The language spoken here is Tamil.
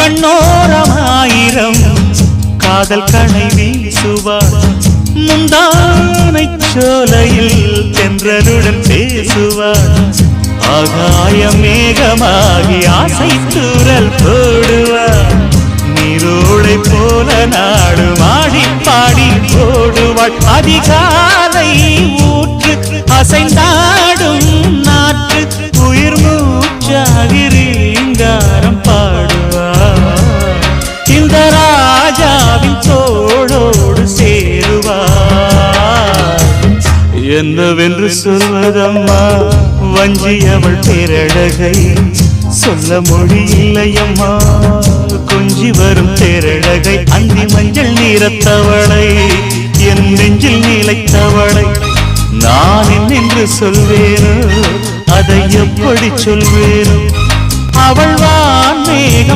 கண்ணோரமாயிரம் காதல் கணை வீசுவார் முந்தானை சோலையில் தென்றலுடன் பேசுவார் ஆகாய மேகமாகி ஆசை தூரல் போடுவார் நீரோடை போல நாடு மாடி பாடி போடுவாள் அதிகாலை ஊற்று அசைந்தாடும் நாற்று உயிர் மூச்சாகி ரீங்காரம் பாடுவார் இந்த ராஜாவின் தோளோடு சேருவார் என்னவென்று சொல்வதம்மா வஞ்சியவள் பேரழகை சொல்ல மொழி இல்லையம்மா கொஞ்சி வரும் தேரழகை அந்தி மஞ்சள் நீரத்தவளை என் நெஞ்சில் நிலைத்தவளை நான் என்னென்று சொல்வேனோ அதை எப்படி சொல்வேனோ அவள் வான் மேகம்